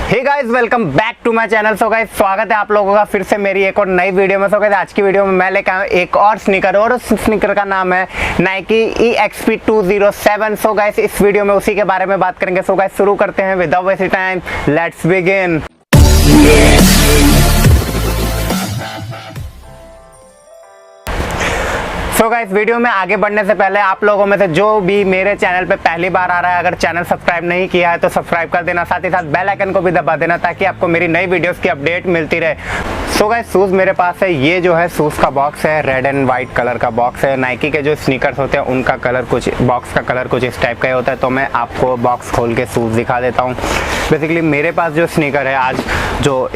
Hey guys, welcome back to my channel. So guys, स्वागत है आप लोगों का फिर से मेरी एक और नई वीडियो में। सो गाइस, आज की वीडियो में मैं लेकर आया हूं एक और स्नीकर, और उस स्नीकर का नाम है नाइकी Exp-207। सो गाइस, इस वीडियो में उसी के बारे में बात करेंगे। सो गाइस, शुरू करते हैं without wasting time, let's begin. So guys, video में आगे बढ़ने से पहले आप लोगों में से जो भी मेरे चैनल पे पहली बार आ रहा है, अगर चैनल सब्सक्राइब नहीं किया है तो सब्सक्राइब कर देना, साथ ही साथ बेल आइकन को भी दबा देना ताकि आपको मेरी नई वीडियोस की अपडेट मिलती रहे। सो गाइस, शूज़ मेरे पास है। ये जो है शूज़ का बॉक्स है, रेड एंड वाइट कलर का बॉक्स है। नाइकी के जो स्नीकर्स होते हैं उनका कलर कुछ, बॉक्स का कलर कुछ इस टाइप का ही होता है। तो मैं आपको बॉक्स खोल के शूज़ दिखा देता हूँ। बेसिकली मेरे पास जो स्नीकर है आज, जो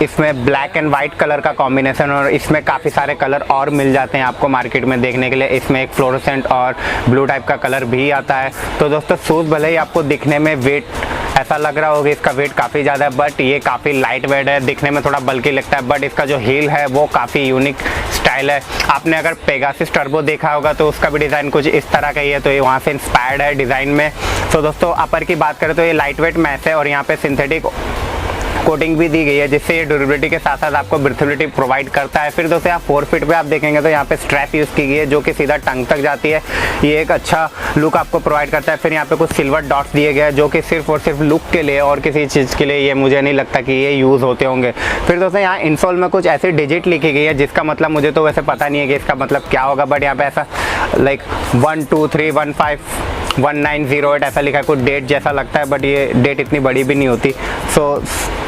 इसमें ब्लैक एंड वाइट कलर का कॉम्बिनेशन, और इसमें काफ़ी सारे कलर और मिल जाते हैं आपको मार्केट में देखने के लिए। इसमें एक फ्लोरोसेंट और ब्लू टाइप का कलर भी आता है। तो दोस्तों, शूज़ भले ही आपको दिखने में वेट ऐसा लग रहा होगा, इसका वेट काफ़ी ज़्यादा है, बट ये काफ़ी लाइट वेट है। दिखने में थोड़ा बल्कि लगता है, बट इसका जो हील है वो काफ़ी यूनिक स्टाइल है। आपने अगर पेगासिस टर्बो देखा होगा तो उसका भी डिज़ाइन कुछ इस तरह का ही है, तो ये वहाँ से इंस्पायर्ड है डिज़ाइन में। तो दोस्तों, अपर की बात करें तो ये लाइट वेट मैश है, और यहाँ पे सिंथेटिक कोटिंग भी दी गई है, जिससे ये ड्यूरेबिलिटी के साथ साथ आपको ब्रीथेबिलिटी प्रोवाइड करता है। फिर दोस्तों, आप 4 फीट पे आप देखेंगे तो यहाँ पे स्ट्रैप यूज़ की गई है, जो कि सीधा टंग तक जाती है। ये एक अच्छा लुक आपको प्रोवाइड करता है। फिर यहाँ पे कुछ सिल्वर डॉट्स दिए गए हैं, जो कि सिर्फ और सिर्फ लुक के लिए और किसी चीज़ के लिए ये मुझे नहीं लगता कि ये यूज़ होते होंगे। फिर दोस्तों, यहाँ इंसोल में कुछ ऐसी डिजिट लिखी गई है, जिसका मतलब मुझे तो वैसे पता नहीं है कि इसका मतलब क्या होगा, बट यहाँ पे ऐसा लाइक 1 2 3 1 5 1908 ऐसा लिखा है, कुछ डेट जैसा लगता है, बट ये डेट इतनी बड़ी भी नहीं होती। सो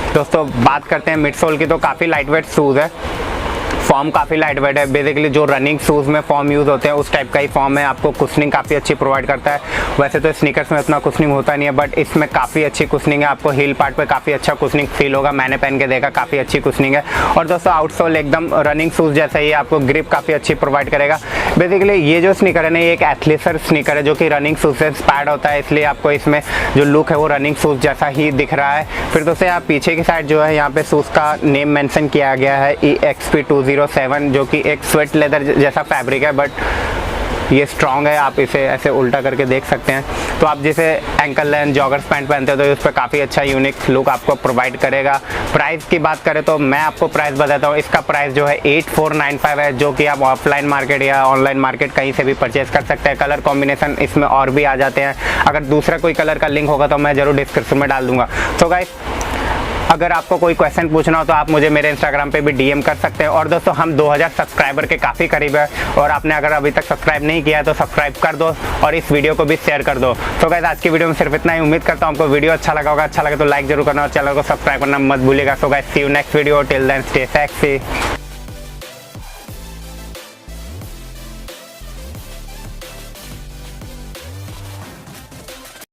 दोस्तों, बात करते हैं मिड सोल की, तो काफ़ी लाइट वेट शूज़ है। फॉर्म काफ़ी लाइट वेट है। बेसिकली जो रनिंग शूज़ में फॉर्म यूज़ होते हैं उस टाइप का ही फॉर्म है। आपको कुशनिंग काफ़ी अच्छी प्रोवाइड करता है। वैसे तो स्नीकर्स में उतना कुशनिंग होता नहीं है, बट इसमें काफ़ी अच्छी कुशनिंग है। आपको हील पार्ट पे काफ़ी अच्छा कुशनिंग फील होगा। मैंने पहन के देखा, काफ़ी अच्छी कुशनिंग है। और दोस्तों, आउटसोल एकदम रनिंग शूज़ जैसा ही, आपको ग्रिप काफ़ी अच्छी प्रोवाइड करेगा। बेसिकली ये जो स्नीकर है ना, ये एक एथलेसर स्नीकर है, जो कि रनिंग शूज़ से इंस्पायर्ड होता है, इसलिए आपको इसमें जो लुक है वो रनिंग शूज़ जैसा ही दिख रहा है। फिर दोस्तों, यहाँ पीछे की साइड जो है, यहाँ पे शूज़ का नेम मेंशन किया गया है Exp-207, जो कि एक स्वेट लेदर जैसा फैब्रिक है, बट ये स्ट्रॉन्ग है। आप इसे ऐसे उल्टा करके देख सकते हैं। तो आप जैसे एंकल लेंथ जॉगर्स पैंट पहनते हो तो उस पर काफ़ी अच्छा यूनिक लुक आपको प्रोवाइड करेगा। प्राइस की बात करें तो मैं आपको प्राइस बताता हूँ। इसका प्राइस जो है 8495 है, जो कि आप ऑफलाइन मार्केट या ऑनलाइन मार्केट कहीं से भी परचेज कर सकते हैं। कलर कॉम्बिनेशन इसमें और भी आ जाते हैं। अगर दूसरा कोई कलर का लिंक होगा तो मैं ज़रूर डिस्क्रिप्शन में डाल दूंगा। तो गाइस, अगर आपको कोई क्वेश्चन पूछना हो तो आप मुझे मेरे इंस्टाग्राम पे भी डीएम कर सकते हैं। और दोस्तों, हम 2000 सब्सक्राइबर के काफ़ी करीब है, और आपने अगर अभी तक सब्सक्राइब नहीं किया है तो सब्सक्राइब कर दो और इस वीडियो को भी शेयर कर दो। तो गाइस, आज की वीडियो में सिर्फ इतना ही। उम्मीद करता हूँ आपको वीडियो अच्छा लगा होगा। अच्छा लगे तो लाइक जरूर करना और चैनल को सब्सक्राइब करना मत भूलिएगा। So guys, see you next video. Till then stay sexy.